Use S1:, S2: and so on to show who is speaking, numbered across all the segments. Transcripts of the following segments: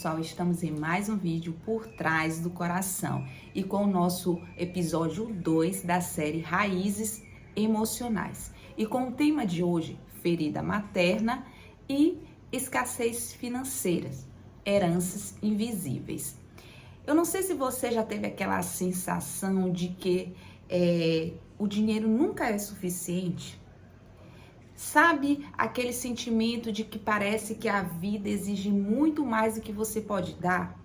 S1: pessoal, estamos em mais um vídeo por trás do coração e com o nosso episódio 2 da série Raízes Emocionais. E com o tema de hoje, ferida materna e escassez financeiras, heranças invisíveis. Eu não sei se você já teve aquela sensação de que o dinheiro nunca é suficiente. Sabe aquele sentimento de que parece que a vida exige muito mais do que você pode dar?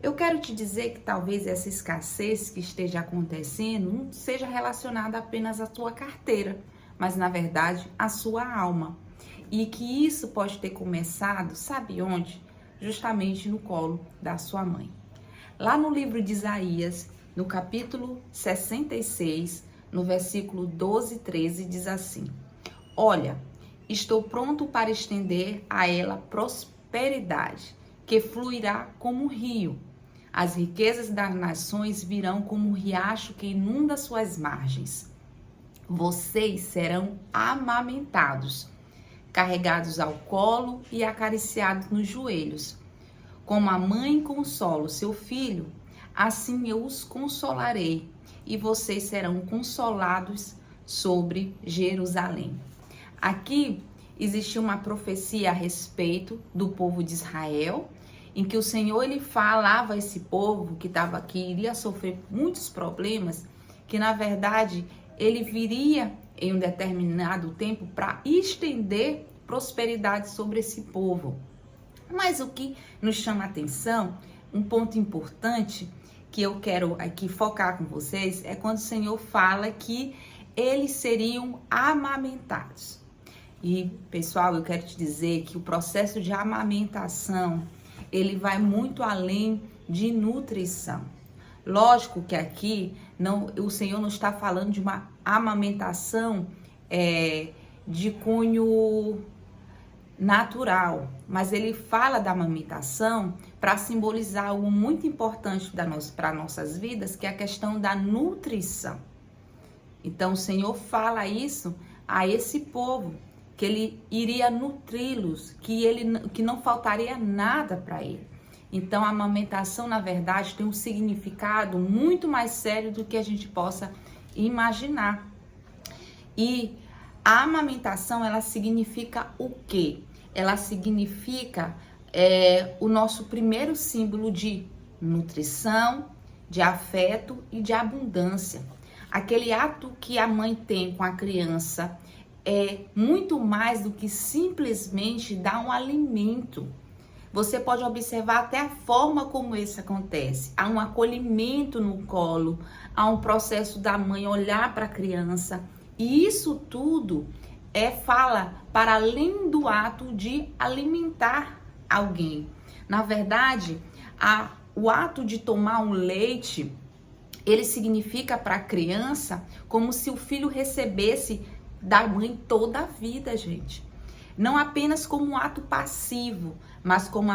S1: Eu quero te dizer que talvez essa escassez que esteja acontecendo não seja relacionada apenas à sua carteira, mas na verdade à sua alma. E que isso pode ter começado, sabe onde? Justamente no colo da sua mãe. Lá no livro de Isaías, no capítulo 66, no versículo 12 e 13, diz assim: Olha, estou pronto para estender a ela prosperidade, que fluirá como um rio. As riquezas das nações virão como um riacho que inunda suas margens. Vocês serão amamentados, carregados ao colo e acariciados nos joelhos. Como a mãe consola o seu filho, assim eu os consolarei, e vocês serão consolados sobre Jerusalém. Aqui existia uma profecia a respeito do povo de Israel, em que o Senhor ele falava a esse povo que iria sofrer muitos problemas, que na verdade ele viria em um determinado tempo para estender prosperidade sobre esse povo. Mas o que nos chama a atenção, um ponto importante que eu quero aqui focar com vocês, é quando o Senhor fala que eles seriam amamentados. E, pessoal, eu quero te dizer que o processo de amamentação, ele vai muito além de nutrição. Lógico que aqui o Senhor não está falando de uma amamentação de cunho natural, mas ele fala da amamentação para simbolizar algo muito importante para nossas vidas, que é a questão da nutrição. Então, o Senhor fala isso a esse povo, que ele iria nutri-los, que não faltaria nada para ele. Então, a amamentação, na verdade, tem um significado muito mais sério do que a gente possa imaginar. E a amamentação, ela significa o quê? Ela significa o nosso primeiro símbolo de nutrição, de afeto e de abundância. Aquele ato que a mãe tem com a criança é muito mais do que simplesmente dar um alimento. Você pode observar até a forma como isso acontece. Há um acolhimento no colo, há um processo da mãe olhar para a criança. E isso tudo fala para além do ato de alimentar alguém. Na verdade, o ato de tomar um leite, ele significa para a criança como se o filho recebesse da mãe toda a vida, gente. Não apenas como um ato passivo, mas como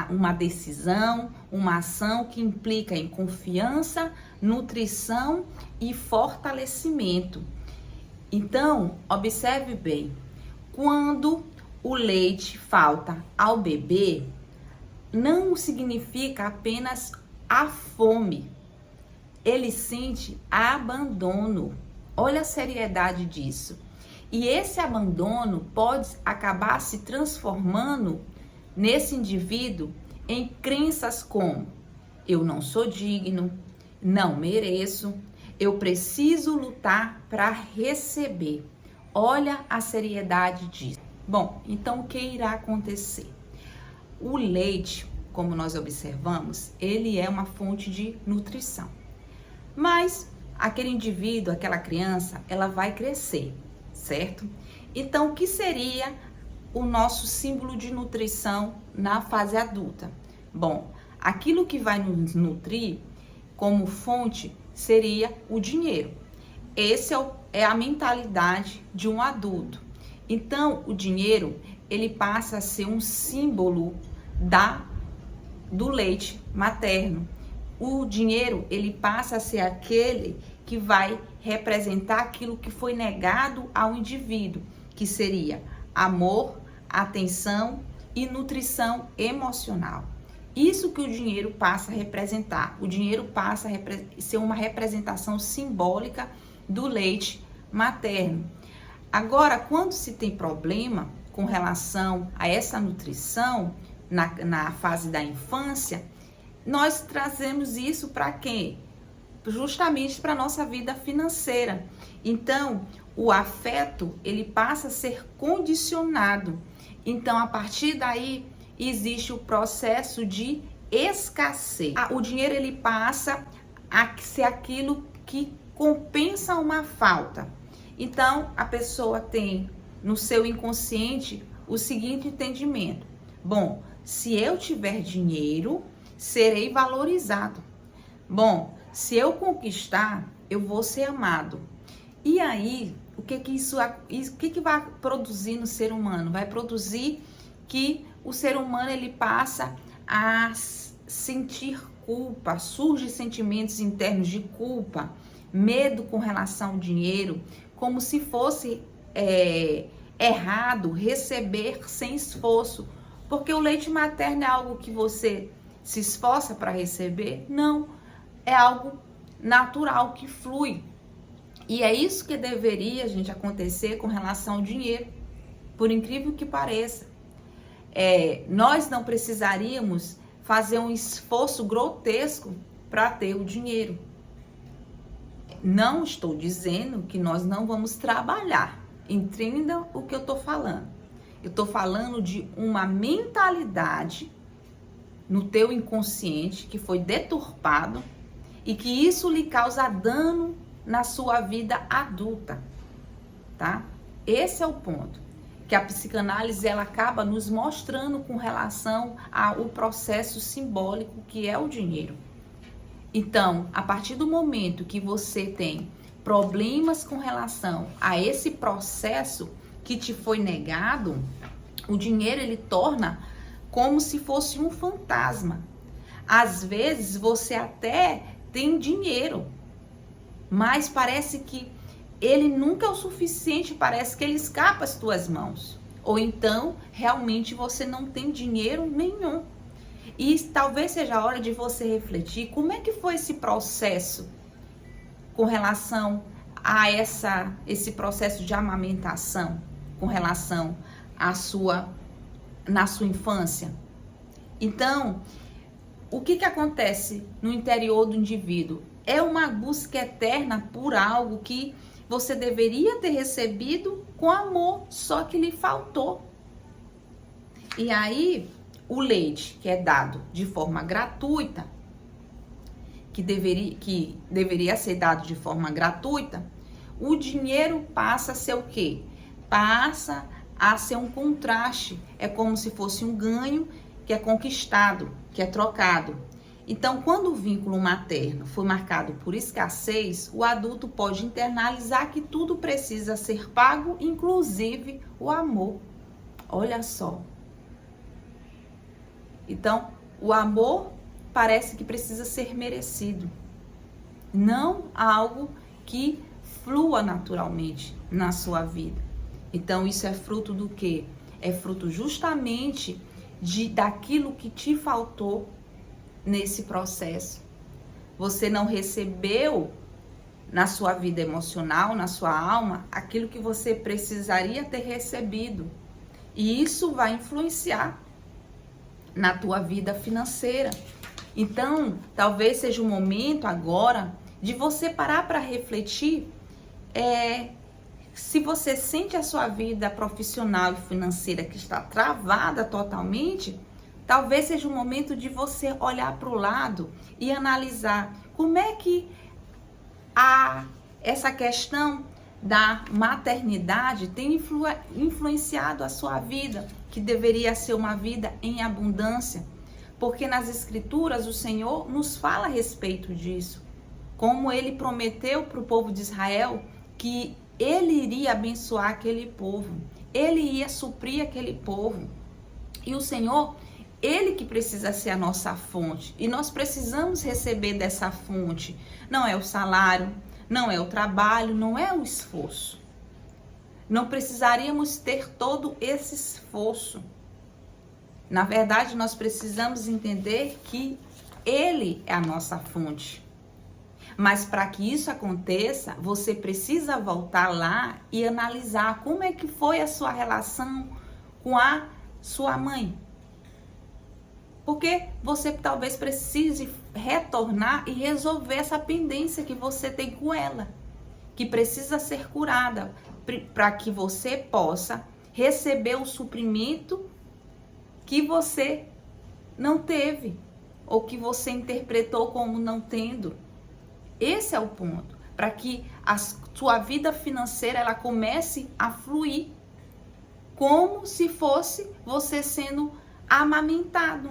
S1: uma decisão, uma ação que implica em confiança, nutrição e fortalecimento. Então, observe bem, quando o leite falta ao bebê, não significa apenas a fome. Ele sente abandono. Olha a seriedade disso. E esse abandono pode acabar se transformando nesse indivíduo em crenças como: eu não sou digno, não mereço, eu preciso lutar para receber. Olha a seriedade disso. Bom, então o que irá acontecer? O leite, como nós observamos, ele é uma fonte de nutrição. Mas aquele indivíduo, aquela criança, ela vai crescer, certo? Então, o que seria o nosso símbolo de nutrição na fase adulta? Bom, aquilo que vai nos nutrir como fonte seria o dinheiro. Esse é a mentalidade de um adulto. Então, o dinheiro, ele passa a ser um símbolo do leite materno. O dinheiro, ele passa a ser aquele que vai representar aquilo que foi negado ao indivíduo, que seria amor, atenção e nutrição emocional. Isso que o dinheiro passa a representar. O dinheiro passa a ser uma representação simbólica do leite materno. Agora, quando se tem problema com relação a essa nutrição na fase da infância, nós trazemos isso para quê? Justamente para a nossa vida financeira. Então, o afeto, ele passa a ser condicionado. Então, a partir daí, existe o processo de escassez. O dinheiro, ele passa a ser aquilo que compensa uma falta. Então, a pessoa tem no seu inconsciente o seguinte entendimento: bom, se eu tiver dinheiro, serei valorizado. Bom, se eu conquistar, eu vou ser amado. E aí, o que vai produzir no ser humano? Vai produzir que o ser humano, ele passa a sentir culpa, surgem sentimentos internos de culpa, medo com relação ao dinheiro, como se fosse errado receber sem esforço, porque o leite materno é algo que você se esforça para receber? Não, é algo natural que flui. E é isso que deveria, gente, acontecer com relação ao dinheiro, por incrível que pareça. Nós não precisaríamos fazer um esforço grotesco para ter o dinheiro. Não estou dizendo que nós não vamos trabalhar. Entendam o que eu estou falando. Eu estou falando de uma mentalidade no teu inconsciente que foi deturpado e que isso lhe causa dano na sua vida adulta, tá? Esse é o ponto que a psicanálise, ela acaba nos mostrando com relação ao processo simbólico que é o dinheiro. Então, a partir do momento que você tem problemas com relação a esse processo que te foi negado, o dinheiro, ele torna como se fosse um fantasma. Às vezes você até tem dinheiro, mas parece que ele nunca é o suficiente, parece que ele escapa às tuas mãos. Ou então, realmente você não tem dinheiro nenhum. E talvez seja a hora de você refletir como é que foi esse processo com relação a esse processo de amamentação, com relação na sua infância. Então, o que acontece no interior do indivíduo? É uma busca eterna por algo que você deveria ter recebido com amor, só que lhe faltou. E aí, o leite, que é dado de forma gratuita, que deveria ser dado de forma gratuita, o dinheiro passa a ser o quê? Passa a ser um contraste. É como se fosse um ganho que é conquistado, que é trocado. Então, quando o vínculo materno foi marcado por escassez, o adulto pode internalizar que tudo precisa ser pago, inclusive o amor. Olha só. Então, o amor parece que precisa ser merecido, não algo que flua naturalmente na sua vida. Então, isso é fruto do quê? É fruto justamente daquilo que te faltou nesse processo. Você não recebeu na sua vida emocional, na sua alma, aquilo que você precisaria ter recebido. E isso vai influenciar na tua vida financeira. Então, talvez seja o momento agora de você parar para refletir se você sente a sua vida profissional e financeira que está travada totalmente, talvez seja o momento de você olhar para o lado e analisar como é que essa questão da maternidade tem influenciado a sua vida, que deveria ser uma vida em abundância. Porque nas escrituras o Senhor nos fala a respeito disso. Como ele prometeu para o povo de Israel que ele iria abençoar aquele povo. Ele ia suprir aquele povo. E o Senhor, ele que precisa ser a nossa fonte. E nós precisamos receber dessa fonte. Não é o salário, não é o trabalho, não é o esforço. Não precisaríamos ter todo esse esforço. Na verdade, nós precisamos entender que Ele é a nossa fonte. Mas para que isso aconteça, você precisa voltar lá e analisar como é que foi a sua relação com a sua mãe. Porque você talvez precise retornar e resolver essa pendência que você tem com ela, que precisa ser curada, para que você possa receber o suprimento que você não teve, ou que você interpretou como não tendo. Esse é o ponto, para que a sua vida financeira ela comece a fluir, como se fosse você sendo amamentado,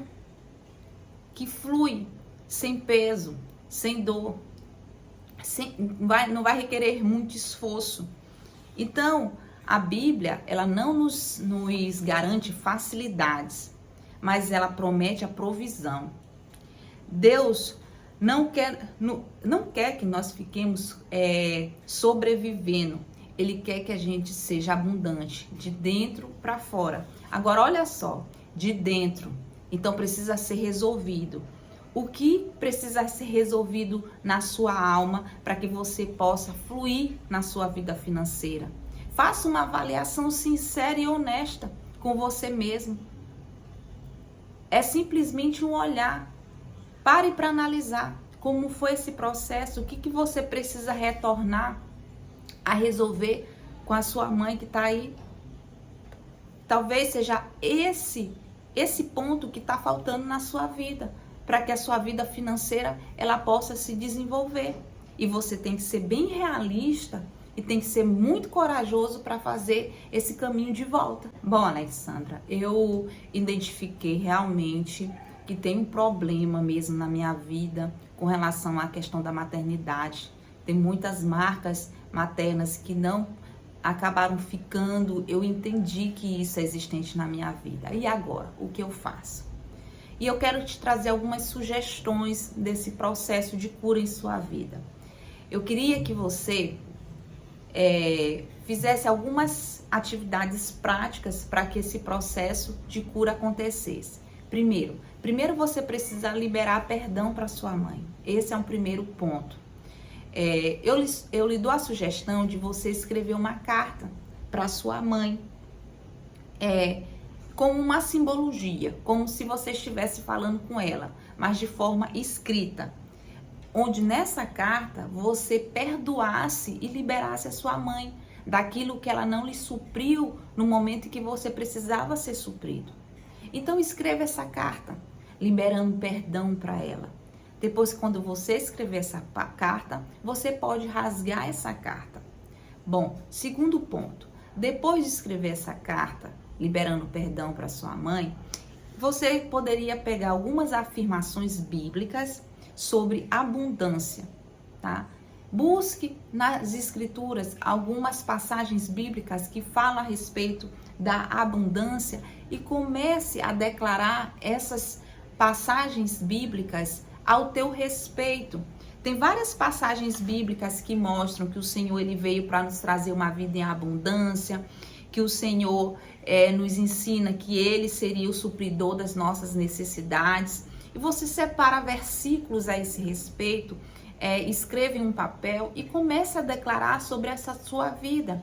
S1: que flui sem peso, sem dor, não vai requerer muito esforço. Então, a Bíblia, ela não nos garante facilidades, mas ela promete a provisão. Deus não quer que nós fiquemos sobrevivendo. Ele quer que a gente seja abundante, de dentro para fora. Agora, olha só, de dentro. Então, precisa ser resolvido. O que precisa ser resolvido na sua alma para que você possa fluir na sua vida financeira? Faça uma avaliação sincera e honesta com você mesmo. É simplesmente um olhar. Pare para analisar como foi esse processo, o que você precisa retornar a resolver com a sua mãe que está aí. Talvez seja esse ponto que está faltando na sua vida, para que a sua vida financeira ela possa se desenvolver. E você tem que ser bem realista e tem que ser muito corajoso para fazer esse caminho de volta. Bom, Alexandra, eu identifiquei realmente que tem um problema mesmo na minha vida com relação à questão da maternidade. Tem muitas marcas maternas que não acabaram ficando. Eu entendi que isso é existente na minha vida. E agora, o que eu faço? E eu quero te trazer algumas sugestões desse processo de cura em sua vida. Eu queria que você fizesse algumas atividades práticas para que esse processo de cura acontecesse. Primeiro você precisa liberar perdão para sua mãe. Esse é um primeiro ponto. Eu lhe dou a sugestão de você escrever uma carta para sua mãe, como uma simbologia, como se você estivesse falando com ela, mas de forma escrita, onde nessa carta você perdoasse e liberasse a sua mãe daquilo que ela não lhe supriu no momento em que você precisava ser suprido. Então escreva essa carta, liberando perdão para ela. Depois, quando você escrever essa carta, você pode rasgar essa carta. Bom, segundo ponto, depois de escrever essa carta, liberando perdão para sua mãe, você poderia pegar algumas afirmações bíblicas sobre abundância, tá? Busque nas escrituras algumas passagens bíblicas que falam a respeito da abundância e comece a declarar essas passagens bíblicas ao teu respeito. Tem várias passagens bíblicas que mostram que o Senhor ele veio para nos trazer uma vida em abundância, que o Senhor nos ensina que Ele seria o supridor das nossas necessidades. E você separa versículos a esse respeito, escreve em um papel e comece a declarar sobre essa sua vida,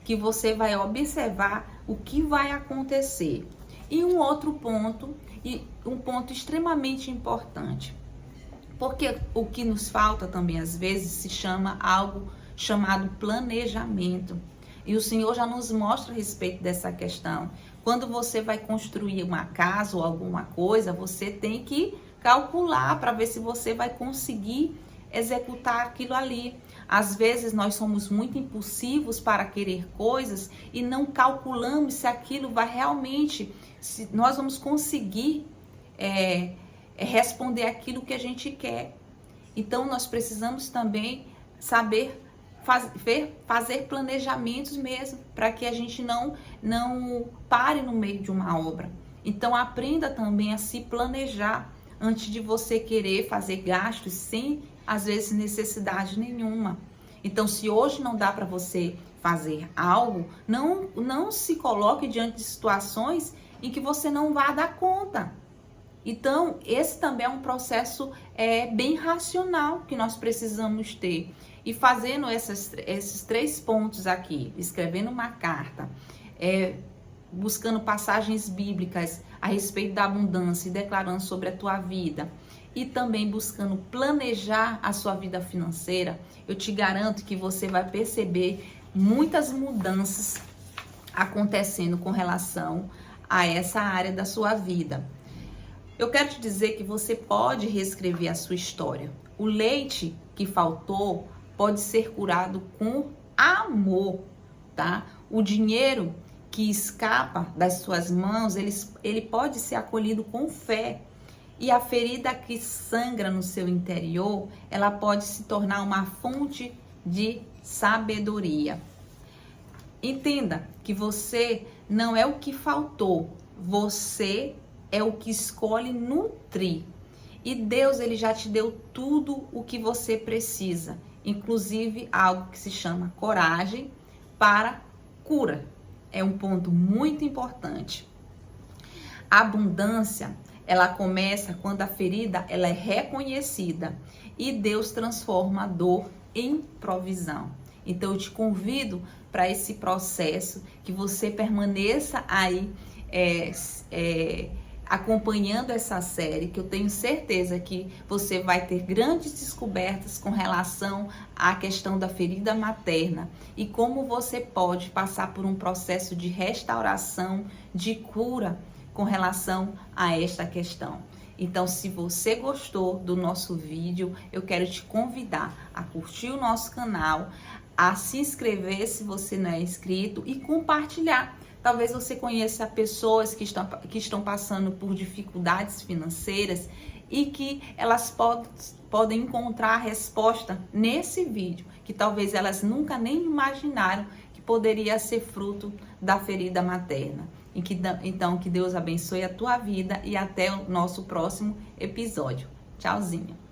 S1: que você vai observar o que vai acontecer. E um outro ponto, e um ponto extremamente importante, porque o que nos falta também às vezes se chama algo chamado planejamento. E o Senhor já nos mostra a respeito dessa questão. Quando você vai construir uma casa ou alguma coisa, você tem que calcular para ver se você vai conseguir executar aquilo ali. Às vezes nós somos muito impulsivos para querer coisas e não calculamos se aquilo vai realmente, se nós vamos conseguir responder aquilo que a gente quer. Então nós precisamos também saber fazer planejamentos mesmo, para que a gente não pare no meio de uma obra. Então aprenda também a se planejar antes de você querer fazer gastos sem, às vezes, necessidade nenhuma. Então, se hoje não dá para você fazer algo, não se coloque diante de situações em que você não vai dar conta. Então, esse também é um processo bem racional que nós precisamos ter. E fazendo esses 3 pontos aqui, escrevendo uma carta, buscando passagens bíblicas a respeito da abundância e declarando sobre a tua vida, e também buscando planejar a sua vida financeira, eu te garanto que você vai perceber muitas mudanças acontecendo com relação a essa área da sua vida. Eu quero te dizer que você pode reescrever a sua história. O leite que faltou pode ser curado com amor, tá? O dinheiro que escapa das suas mãos, ele pode ser acolhido com fé. E a ferida que sangra no seu interior, ela pode se tornar uma fonte de sabedoria. Entenda que você não é o que faltou, você é o que escolhe nutrir. E Deus, ele já te deu tudo o que você precisa, inclusive algo que se chama coragem para cura. É um ponto muito importante. A abundância, ela começa quando a ferida ela é reconhecida e Deus transforma a dor em provisão. Então eu te convido para esse processo, que você permaneça aí acompanhando essa série, que eu tenho certeza que você vai ter grandes descobertas com relação à questão da ferida materna e como você pode passar por um processo de restauração, de cura com relação a esta questão. Então, se você gostou do nosso vídeo, eu quero te convidar a curtir o nosso canal, a se inscrever se você não é inscrito e compartilhar. Talvez você conheça pessoas que estão passando por dificuldades financeiras e que elas podem encontrar a resposta nesse vídeo, que talvez elas nunca nem imaginaram que poderia ser fruto da ferida materna. Então, que Deus abençoe a tua vida e até o nosso próximo episódio. Tchauzinho!